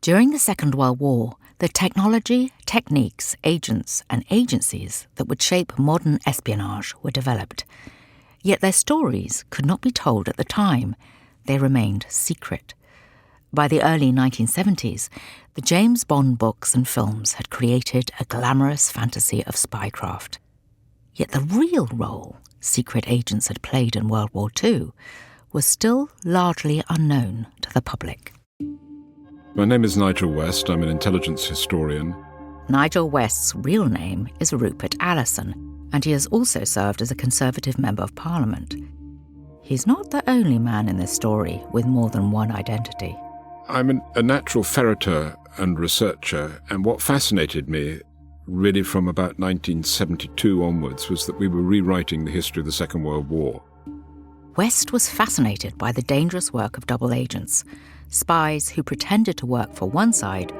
During the Second World War, the technology, techniques, agents, and agencies that would shape modern espionage were developed. Yet their stories could not be told at the time. They remained secret. By the early 1970s, the James Bond books and films had created a glamorous fantasy of spycraft. Yet the real role secret agents had played in World War II was still largely unknown to the public. My name is Nigel West. I'm an intelligence historian. Nigel West's real name is Rupert Allison, and he has also served as a Conservative Member of Parliament. He's not the only man in this story with more than one identity. I'm a natural ferreter and researcher, and what fascinated me really from about 1972 onwards was that we were rewriting the history of the Second World War. West was fascinated by the dangerous work of double agents, spies who pretended to work for one side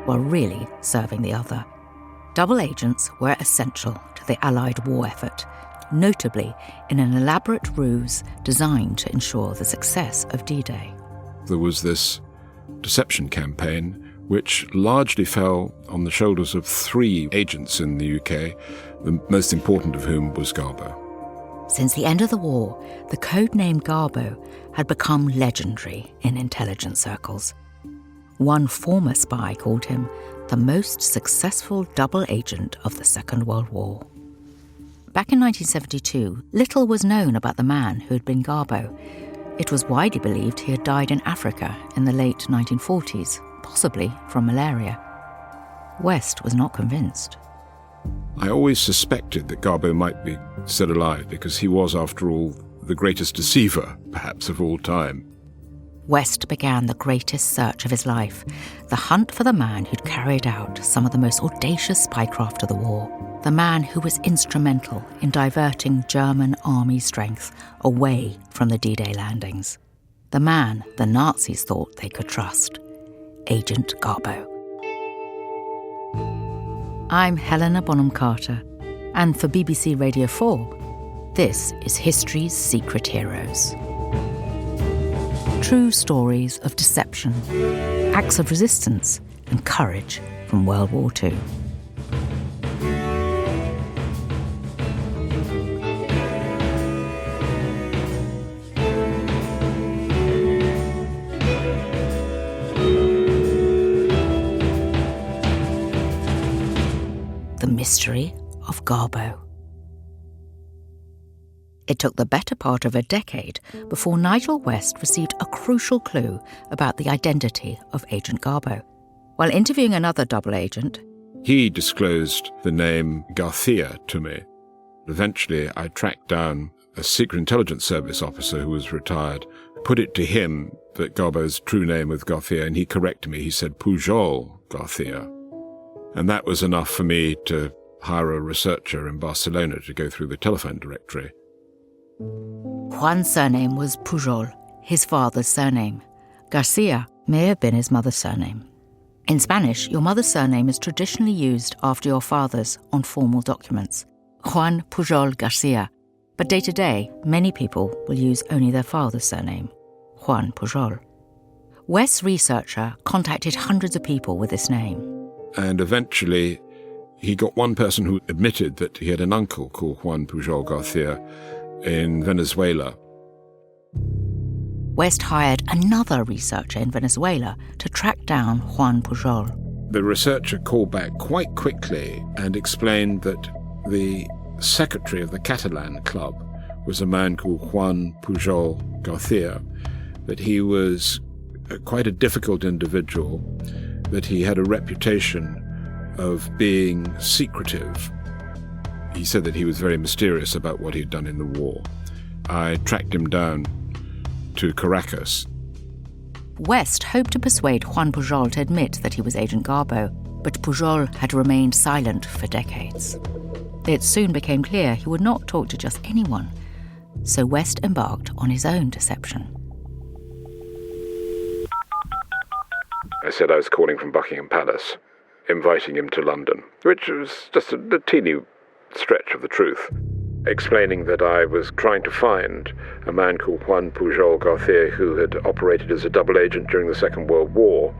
while really serving the other. Double agents were essential to the Allied war effort, notably in an elaborate ruse designed to ensure the success of D-Day. There was this deception campaign which largely fell on the shoulders of 3 agents in the UK, the most important of whom was Garbo. Since the end of the war, the codename Garbo had become legendary in intelligence circles. One former spy called him the most successful double agent of the Second World War. Back in 1972, little was known about the man who had been Garbo. It was widely believed he had died in Africa in the late 1940s, possibly from malaria. West was not convinced. I always suspected that Garbo might be still alive because he was, after all, the greatest deceiver, perhaps, of all time. West began the greatest search of his life, the hunt for the man who'd carried out some of the most audacious spycraft of the war, the man who was instrumental in diverting German army strength away from the D-Day landings, the man the Nazis thought they could trust, Agent Garbo. I'm Helena Bonham Carter, and for BBC Radio 4, this is History's Secret Heroes. True stories of deception, acts of resistance, and courage from World War II. The mystery of Garbo. It took the better part of a decade before Nigel West received a crucial clue about the identity of Agent Garbo. While interviewing another double agent, he disclosed the name Garcia to me. Eventually, I tracked down a Secret Intelligence Service officer who was retired, put it to him that Garbo's true name was Garcia, and he corrected me. He said Pujol Garcia. And that was enough for me to hire a researcher in Barcelona to go through the telephone directory. Juan's surname was Pujol, his father's surname. Garcia may have been his mother's surname. In Spanish, your mother's surname is traditionally used after your father's on formal documents. Juan Pujol Garcia. But day to day, many people will use only their father's surname, Juan Pujol. West's researcher contacted hundreds of people with this name. And eventually, he got one person who admitted that he had an uncle called Juan Pujol Garcia in Venezuela. West hired another researcher in Venezuela to track down Juan Pujol. The researcher called back quite quickly and explained that the secretary of the Catalan club was a man called Juan Pujol Garcia, that he was quite a difficult individual, that he had a reputation of being secretive. He said that he was very mysterious about what he'd done in the war. I tracked him down to Caracas. West hoped to persuade Juan Pujol to admit that he was Agent Garbo, but Pujol had remained silent for decades. It soon became clear he would not talk to just anyone, so West embarked on his own deception. I said I was calling from Buckingham Palace, inviting him to London, which was just a teeny stretch of the truth, explaining that I was trying to find a man called Juan Pujol Garcia who had operated as a double agent during the Second World War,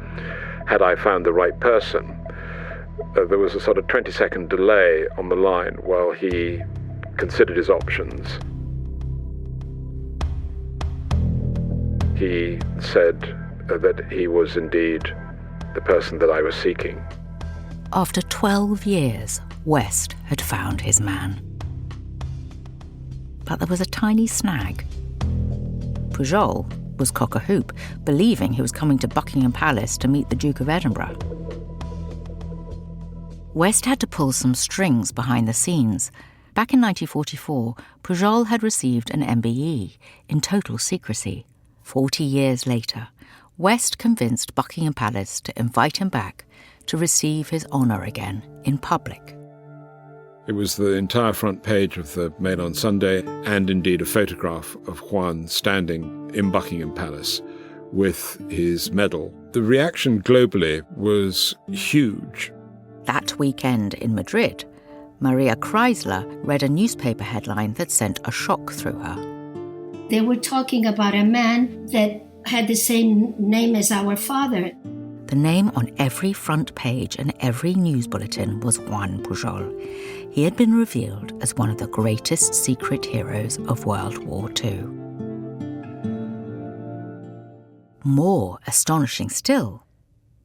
had I found the right person? There was a sort of 20-second delay on the line while he considered his options. He said that he was indeed the person that I was seeking. After 12 years, West had found his man. But there was a tiny snag. Pujol was cock-a-hoop, believing he was coming to Buckingham Palace to meet the Duke of Edinburgh. West had to pull some strings behind the scenes. Back in 1944, Pujol had received an MBE in total secrecy. 40 years later, West convinced Buckingham Palace to invite him back to receive his honour again in public. It was the entire front page of the Mail on Sunday, and indeed a photograph of Juan standing in Buckingham Palace with his medal. The reaction globally was huge. That weekend in Madrid, Maria Chrysler read a newspaper headline that sent a shock through her. They were talking about a man that had the same name as our father. The name on every front page and every news bulletin was Juan Pujol. He had been revealed as one of the greatest secret heroes of World War II. More astonishing still,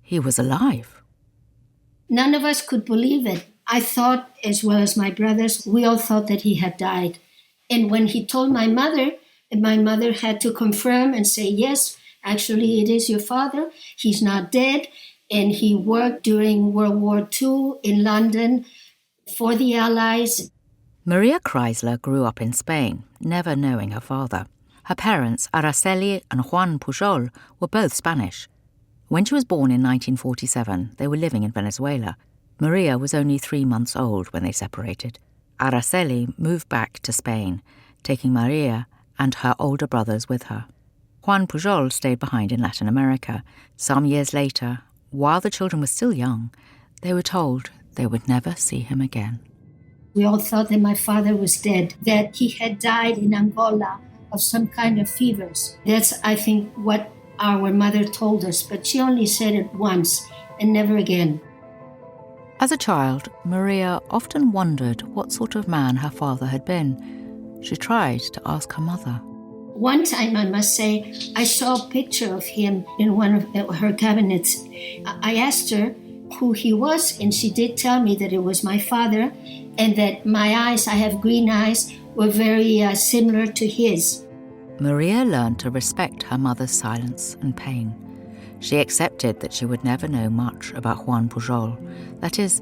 he was alive. None of us could believe it. I thought, as well as my brothers, we all thought that he had died. And when he told my mother had to confirm and say, yes, actually it is your father. He's not dead. And he worked during World War II in London for the Allies. Maria Chrysler grew up in Spain, never knowing her father. Her parents, Araceli and Juan Pujol, were both Spanish. When she was born in 1947, they were living in Venezuela. Maria was only 3 months old when they separated. Araceli moved back to Spain, taking Maria and her older brothers with her. Juan Pujol stayed behind in Latin America. Some years later, while the children were still young, they were told they would never see him again. We all thought that my father was dead, that he had died in Angola of some kind of fevers. That's, I think, what our mother told us, but she only said it once and never again. As a child, Maria often wondered what sort of man her father had been. She tried to ask her mother. One time, I must say, I saw a picture of him in one of her cabinets. I asked her who he was, and she did tell me that it was my father, and that my eyes, I have green eyes, were very similar to his. Maria learned to respect her mother's silence and pain. She accepted that she would never know much about Juan Pujol, that is,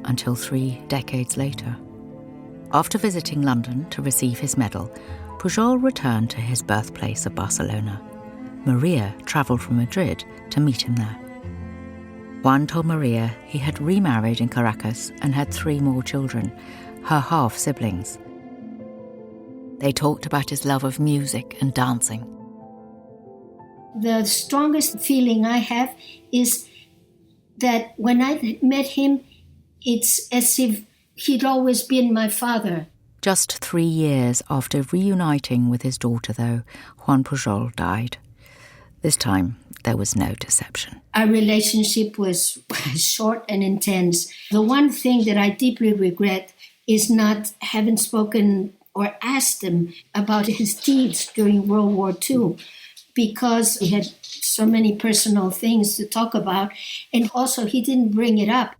until 3 decades later. After visiting London to receive his medal, Pujol returned to his birthplace of Barcelona. Maria travelled from Madrid to meet him there. Juan told Maria he had remarried in Caracas and had 3 more children, her half-siblings. They talked about his love of music and dancing. The strongest feeling I have is that when I met him, it's as if he'd always been my father. Just 3 years after reuniting with his daughter, though, Juan Pujol died. This time, there was no deception. Our relationship was short and intense. The one thing that I deeply regret is not having spoken or asked him about his deeds during World War II, because he had so many personal things to talk about, and also he didn't bring it up.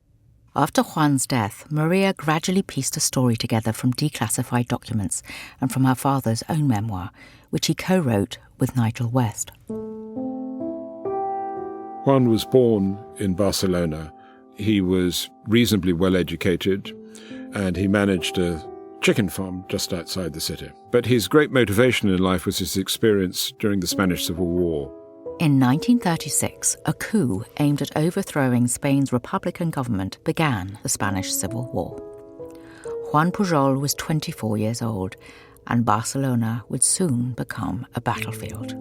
After Juan's death, Maria gradually pieced a story together from declassified documents and from her father's own memoir, which he co-wrote with Nigel West. Juan was born in Barcelona. He was reasonably well educated, and he managed a chicken farm just outside the city. But his great motivation in life was his experience during the Spanish Civil War. In 1936, a coup aimed at overthrowing Spain's Republican government began the Spanish Civil War. Juan Pujol was 24 years old, and Barcelona would soon become a battlefield.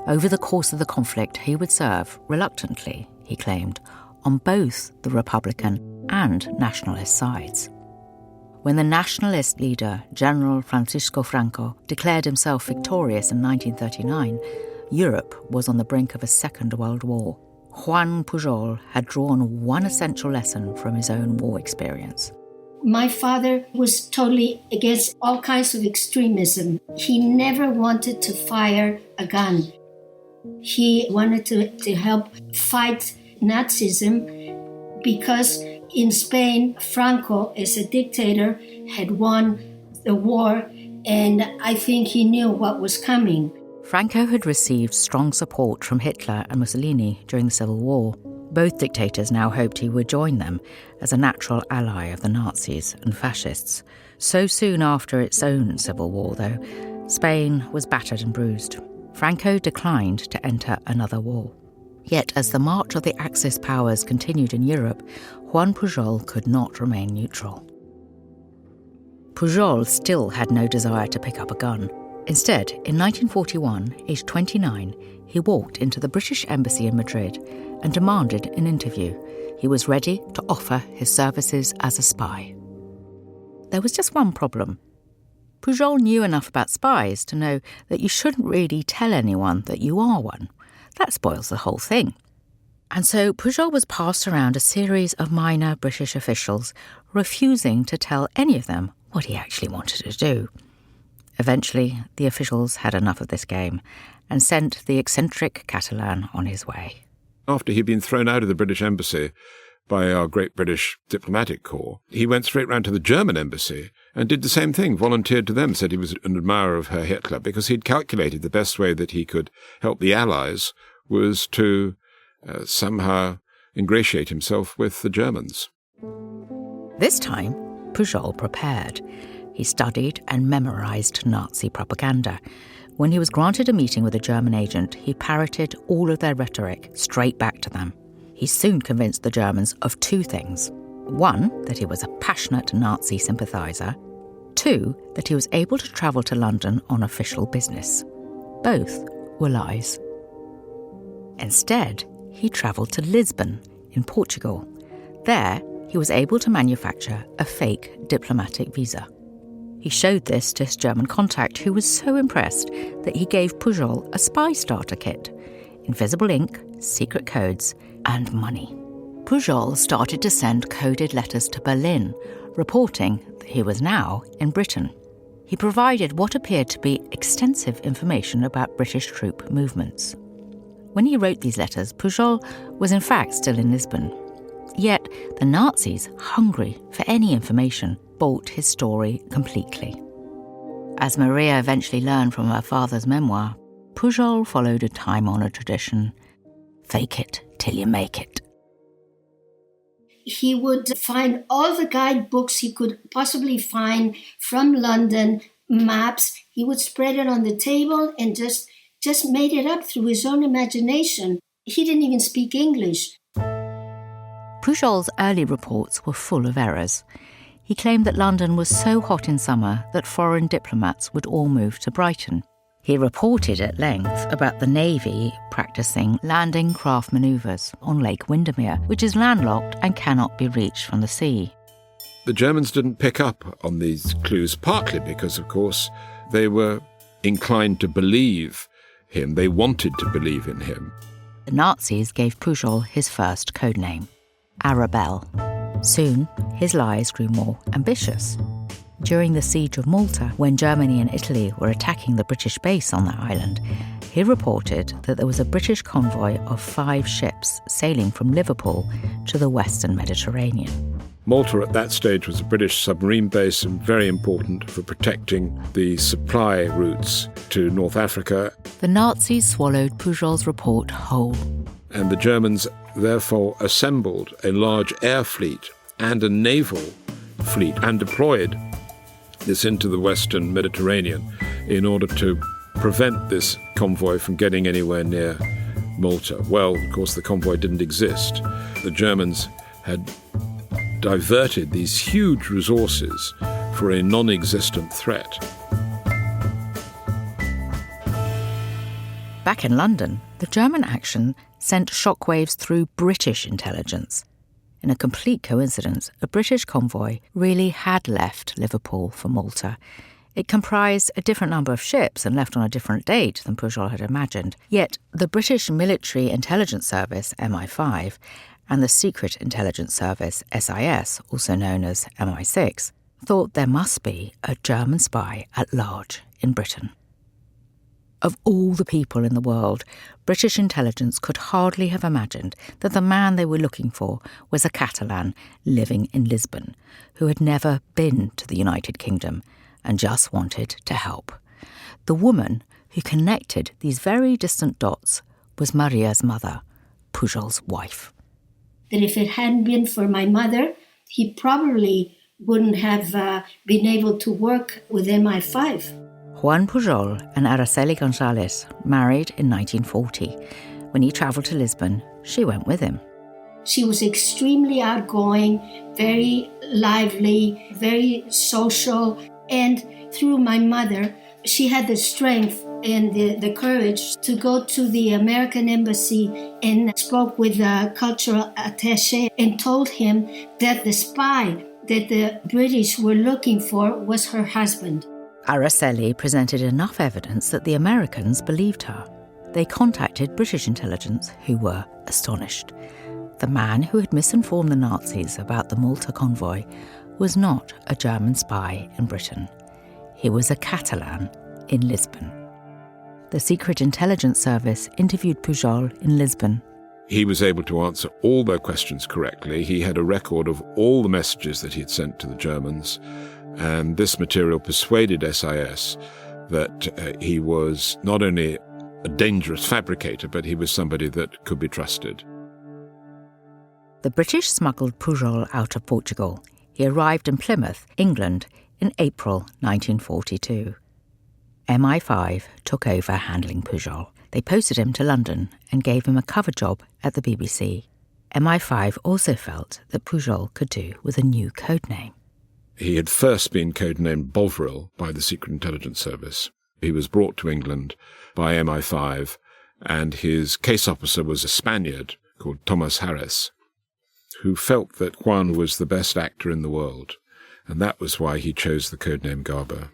Over the course of the conflict, he would serve, reluctantly, he claimed, on both the Republican and nationalist sides. When the nationalist leader, General Francisco Franco, declared himself victorious in 1939, Europe was on the brink of a Second World War. Juan Pujol had drawn one essential lesson from his own war experience. My father was totally against all kinds of extremism. He never wanted to fire a gun. He wanted to help fight Nazism because in Spain, Franco, as a dictator, had won the war, and I think he knew what was coming. Franco had received strong support from Hitler and Mussolini during the Civil War. Both dictators now hoped he would join them as a natural ally of the Nazis and fascists. So soon after its own civil war, though, Spain was battered and bruised. Franco declined to enter another war. Yet as the march of the Axis powers continued in Europe, Juan Pujol could not remain neutral. Pujol still had no desire to pick up a gun. Instead, in 1941, aged 29, he walked into the British Embassy in Madrid and demanded an interview. He was ready to offer his services as a spy. There was just one problem. Pujol knew enough about spies to know that you shouldn't really tell anyone that you are one. That spoils the whole thing. And so Pujol was passed around a series of minor British officials, refusing to tell any of them what he actually wanted to do. Eventually, the officials had enough of this game and sent the eccentric Catalan on his way. After he'd been thrown out of the British Embassy by our great British diplomatic corps, he went straight round to the German embassy and did the same thing, volunteered to them, said he was an admirer of Herr Hitler, because he'd calculated the best way that he could help the Allies was to somehow ingratiate himself with the Germans. This time, Pujol prepared. He studied and memorized Nazi propaganda. When he was granted a meeting with a German agent, he parroted all of their rhetoric straight back to them. He soon convinced the Germans of two things. One, that he was a passionate Nazi sympathiser. Two, that he was able to travel to London on official business. Both were lies. Instead, he travelled to Lisbon in Portugal. There, he was able to manufacture a fake diplomatic visa. He showed this to his German contact, who was so impressed that he gave Pujol a spy starter kit, invisible ink, secret codes, and money. Pujol started to send coded letters to Berlin, reporting that he was now in Britain. He provided what appeared to be extensive information about British troop movements. When he wrote these letters, Pujol was in fact still in Lisbon. Yet the Nazis, hungry for any information, bought his story completely. As Maria eventually learned from her father's memoir, Pujol followed a time-honoured tradition: fake it till you make it. He would find all the guidebooks he could possibly find from London, maps. He would spread it on the table and just made it up through his own imagination. He didn't even speak English. Pujol's early reports were full of errors. He claimed that London was so hot in summer that foreign diplomats would all move to Brighton. He reported at length about the Navy practicing landing craft manoeuvres on Lake Windermere, which is landlocked and cannot be reached from the sea. The Germans didn't pick up on these clues, partly because, of course, they were inclined to believe him. They wanted to believe in him. The Nazis gave Pujol his first codename, Arabelle. Soon, his lies grew more ambitious. During the siege of Malta, when Germany and Italy were attacking the British base on that island, he reported that there was a British convoy of 5 ships sailing from Liverpool to the western Mediterranean. Malta at that stage was a British submarine base and very important for protecting the supply routes to North Africa. The Nazis swallowed Pujol's report whole. And the Germans therefore assembled a large air fleet and a naval fleet and deployed this into the western Mediterranean in order to prevent this convoy from getting anywhere near Malta. Well, of course, the convoy didn't exist. The Germans had diverted these huge resources for a non-existent threat. Back in London, the German action sent shockwaves through British intelligence. In a complete coincidence, a British convoy really had left Liverpool for Malta. It comprised a different number of ships and left on a different date than Pujol had imagined. Yet the British Military Intelligence Service, MI5, and the Secret Intelligence Service, SIS, also known as MI6, thought there must be a German spy at large in Britain. Of all the people in the world, British intelligence could hardly have imagined that the man they were looking for was a Catalan living in Lisbon, who had never been to the United Kingdom and just wanted to help. The woman who connected these very distant dots was Maria's mother, Pujol's wife. That if it hadn't been for my mother, he probably wouldn't have been able to work with MI5. Juan Pujol and Araceli González married in 1940. When he travelled to Lisbon, she went with him. She was extremely outgoing, very lively, very social, and through my mother, she had the strength and the courage to go to the American embassy and spoke with the cultural attaché and told him that the spy that the British were looking for was her husband. Araceli presented enough evidence that the Americans believed her. They contacted British intelligence, who were astonished. The man who had misinformed the Nazis about the Malta convoy was not a German spy in Britain. He was a Catalan in Lisbon. The Secret Intelligence Service interviewed Pujol in Lisbon. He was able to answer all their questions correctly. He had a record of all the messages that he had sent to the Germans, and this material persuaded SIS that he was not only a dangerous fabricator, but he was somebody that could be trusted. The British smuggled Pujol out of Portugal. He arrived in Plymouth, England, in April 1942. MI5 took over handling Pujol. They posted him to London and gave him a cover job at the BBC. MI5 also felt that Pujol could do with a new codename. He had first been codenamed Bovril by the Secret Intelligence Service. He was brought to England by MI5, and his case officer was a Spaniard called Thomas Harris, who felt that Juan was the best actor in the world, and that was why he chose the codename Garbo.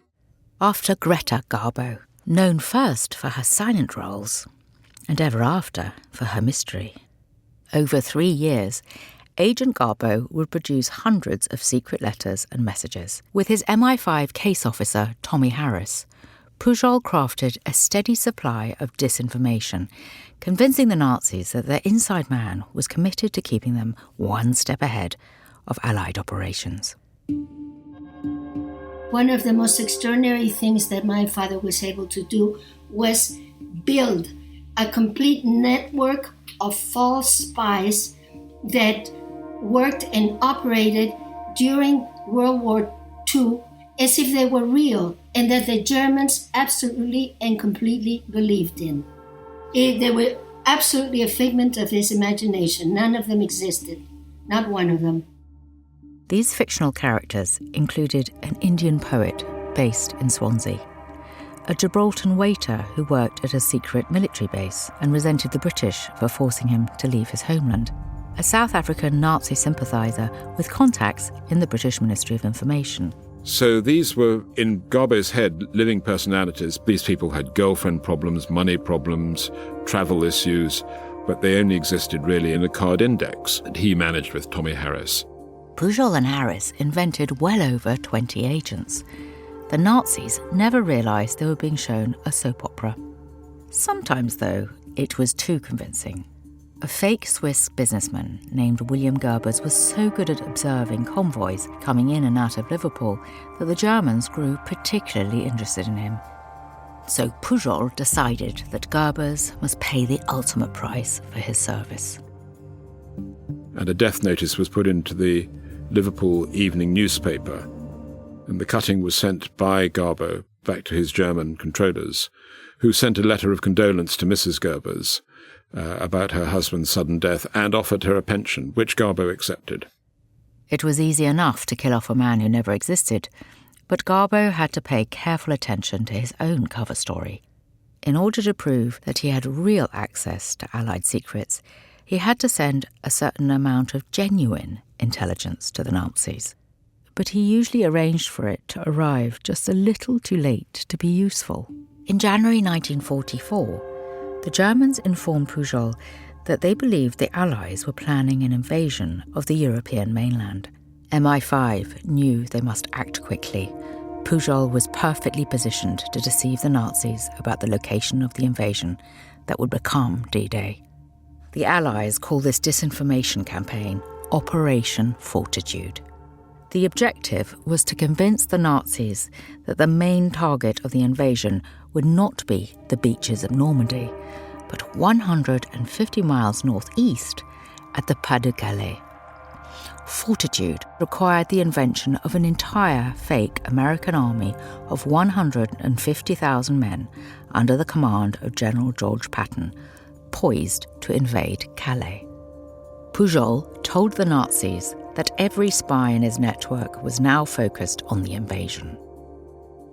After Greta Garbo, known first for her silent roles, and ever after for her mystery. Over 3 years, Agent Garbo would produce hundreds of secret letters and messages. With his MI5 case officer, Tommy Harris, Pujol crafted a steady supply of disinformation, convincing the Nazis that their inside man was committed to keeping them one step ahead of Allied operations. One of the most extraordinary things that my father was able to do was build a complete network of false spies that worked and operated during World War II as if they were real and that the Germans absolutely and completely believed in. They were absolutely a figment of his imagination. None of them existed, not one of them. These fictional characters included an Indian poet based in Swansea, a Gibraltar waiter who worked at a secret military base and resented the British for forcing him to leave his homeland, a South African Nazi sympathiser with contacts in the British Ministry of Information. So these were, in Garbo's head, living personalities. These people had girlfriend problems, money problems, travel issues, but they only existed really in a card index that he managed with Tommy Harris. Pujol and Harris invented well over 20 agents. The Nazis never realised they were being shown a soap opera. Sometimes, though, it was too convincing. A fake Swiss businessman named William Gerbers was so good at observing convoys coming in and out of Liverpool that the Germans grew particularly interested in him. So Pujol decided that Gerbers must pay the ultimate price for his service. And a death notice was put into the Liverpool evening newspaper, and the cutting was sent by Garbo back to his German controllers, who sent a letter of condolence to Mrs. Gerbers about her husband's sudden death and offered her a pension, which Garbo accepted. It was easy enough to kill off a man who never existed, but Garbo had to pay careful attention to his own cover story. In order to prove that he had real access to Allied secrets, he had to send a certain amount of genuine intelligence to the Nazis. but he usually arranged for it to arrive just a little too late to be useful. In January 1944, the Germans informed Pujol that they believed the Allies were planning an invasion of the European mainland. MI5 knew they must act quickly. Pujol was perfectly positioned to deceive the Nazis about the location of the invasion that would become D-Day. The Allies called this disinformation campaign Operation Fortitude. The objective was to convince the Nazis that the main target of the invasion would not be the beaches of Normandy, but 150 miles northeast at the Pas-de-Calais. Fortitude required the invention of an entire fake American army of 150,000 men under the command of General George Patton, poised to invade Calais. Pujol told the Nazis that every spy in his network was now focused on the invasion.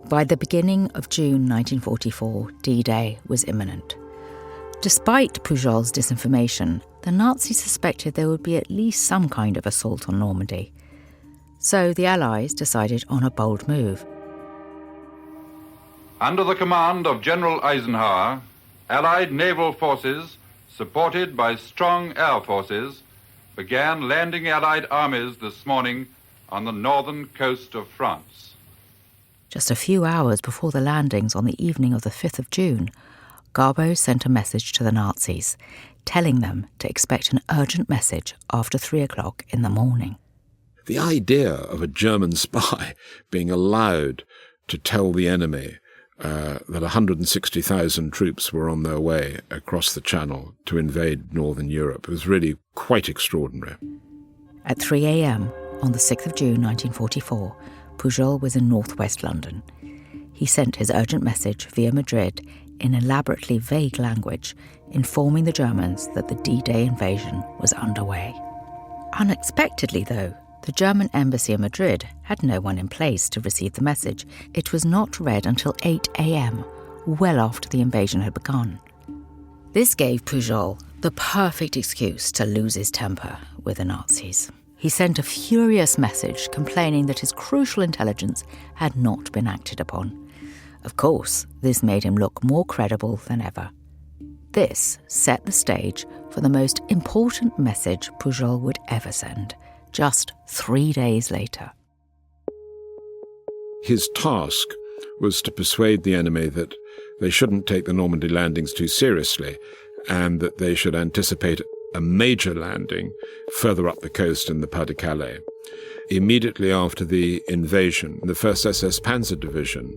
By the beginning of June 1944, D-Day was imminent. Despite Pujol's disinformation, the Nazis suspected there would be at least some kind of assault on Normandy. So the Allies decided on a bold move. Under the command of General Eisenhower, Allied naval forces, supported by strong air forces, began landing Allied armies this morning on the northern coast of France. Just a few hours before the landings on the evening of the 5th of June, Garbo sent a message to the Nazis, telling them to expect an urgent message after 3 o'clock in the morning. The idea of a German spy being allowed to tell the enemy that 160,000 troops were on their way across the Channel to invade Northern Europe was really quite extraordinary. At 3 a.m. on the 6th of June 1944, Pujol was in northwest London. He sent his urgent message via Madrid in elaborately vague language, informing the Germans that the D-Day invasion was underway. Unexpectedly, though, the German embassy in Madrid had no one in place to receive the message. It was not read until 8 a.m., well after the invasion had begun. This gave Pujol the perfect excuse to lose his temper with the Nazis. He sent a furious message complaining that his crucial intelligence had not been acted upon. Of course, this made him look more credible than ever. This set the stage for the most important message Pujol would ever send, just 3 days later. His task was to persuade the enemy that they shouldn't take the Normandy landings too seriously and that they should anticipate a major landing further up the coast in the Pas-de-Calais. Immediately after the invasion, the 1st SS Panzer Division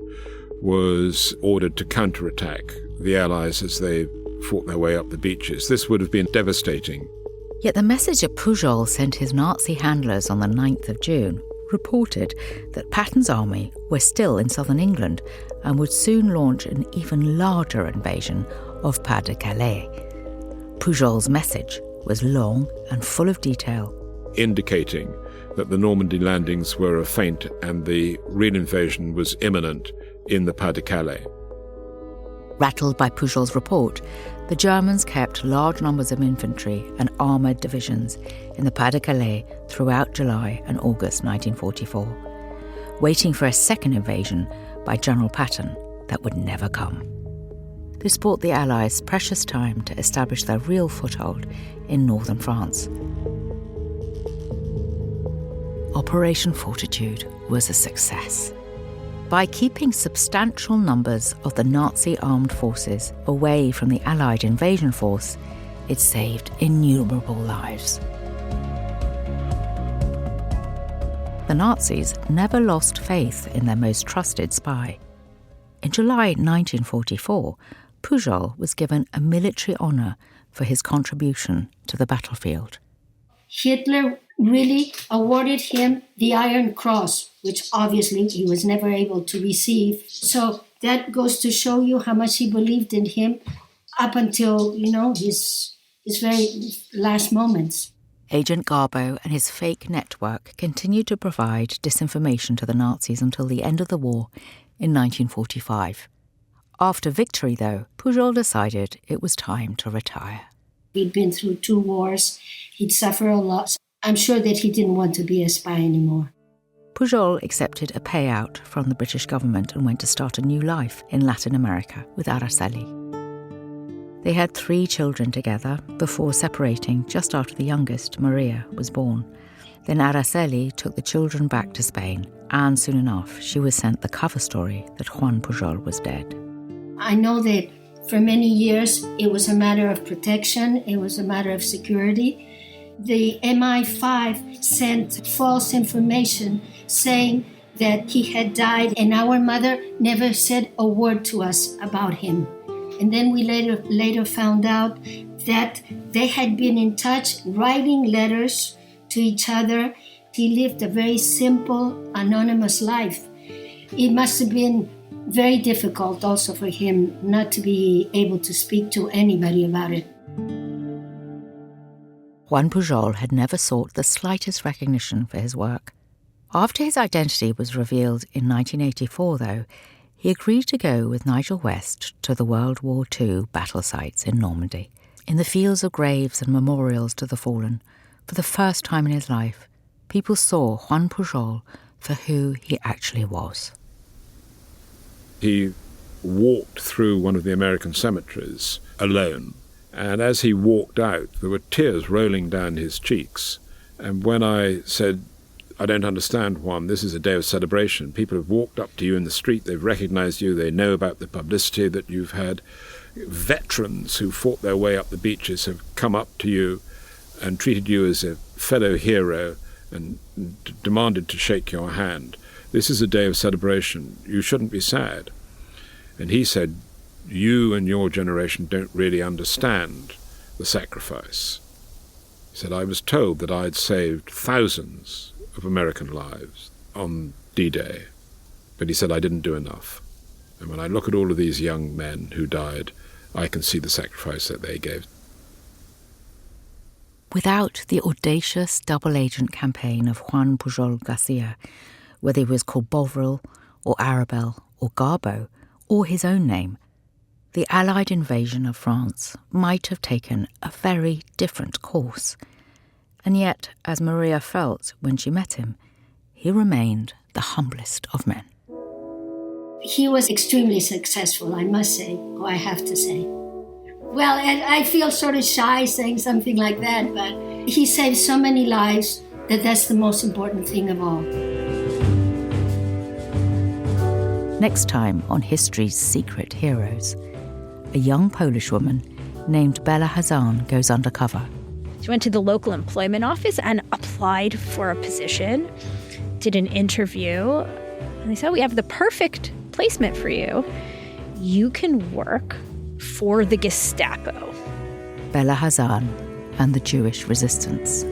was ordered to counterattack the Allies as they fought their way up the beaches. This would have been devastating. Yet the message that Pujol sent his Nazi handlers on the 9th of June reported that Patton's army were still in southern England and would soon launch an even larger invasion of Pas-de-Calais. Pujol's message was long and full of detail, indicating that the Normandy landings were a feint and the real invasion was imminent in the Pas-de-Calais. Rattled by Pujol's report, the Germans kept large numbers of infantry and armoured divisions in the Pas-de-Calais throughout July and August 1944, waiting for a second invasion by General Patton that would never come. This bought the Allies precious time to establish their real foothold in northern France. Operation Fortitude was a success. By keeping substantial numbers of the Nazi armed forces away from the Allied invasion force, it saved innumerable lives. The Nazis never lost faith in their most trusted spy. In July 1944, Pujol was given a military honour for his contribution to the battlefield. Hitler really awarded him the Iron Cross, which obviously he was never able to receive. So that goes to show you how much he believed in him up until, his very last moments. Agent Garbo and his fake network continued to provide disinformation to the Nazis until the end of the war in 1945. After victory, though, Pujol decided it was time to retire. He'd been through 2 wars. He'd suffered a lot. I'm sure that he didn't want to be a spy anymore. Pujol accepted a payout from the British government and went to start a new life in Latin America with Araceli. They had 3 children together before separating just after the youngest, Maria, was born. Then Araceli took the children back to Spain, and soon enough she was sent the cover story that Juan Pujol was dead. I know that for many years it was a matter of protection, it was a matter of security. The MI5 sent false information saying that he had died, and our mother never said a word to us about him. And then we later found out that they had been in touch, writing letters to each other. He lived a very simple, anonymous life. It must have been very difficult also for him not to be able to speak to anybody about it. Juan Pujol had never sought the slightest recognition for his work. After his identity was revealed in 1984, though, he agreed to go with Nigel West to the World War II battle sites in Normandy. In the fields of graves and memorials to the fallen, for the first time in his life, people saw Juan Pujol for who he actually was. He walked through one of the American cemeteries alone, and as he walked out, there were tears rolling down his cheeks. And when I said, "I don't understand, Juan, this is a day of celebration. People have walked up to you in the street, they've recognized you, they know about the publicity that you've had. Veterans who fought their way up the beaches have come up to you and treated you as a fellow hero and demanded to shake your hand. This is a day of celebration. You shouldn't be sad." And he said, "You and your generation don't really understand the sacrifice." He said, "I was told that I'd saved thousands of American lives on D-Day, but," he said, "I didn't do enough. And when I look at all of these young men who died, I can see the sacrifice that they gave." Without the audacious double-agent campaign of Juan Pujol Garcia, whether he was called Bovril or Arabelle or Garbo or his own name, the Allied invasion of France might have taken a very different course. And yet, as Maria felt when she met him, he remained the humblest of men. He was extremely successful, I must say, or I have to say. Well, and I feel sort of shy saying something like that, but he saved so many lives that that's the most important thing of all. Next time on History's Secret Heroes, a young Polish woman named Bela Hazan goes undercover. She went to the local employment office and applied for a position, did an interview, and they said, "We have the perfect placement for you. You can work for the Gestapo." Bela Hazan and the Jewish resistance.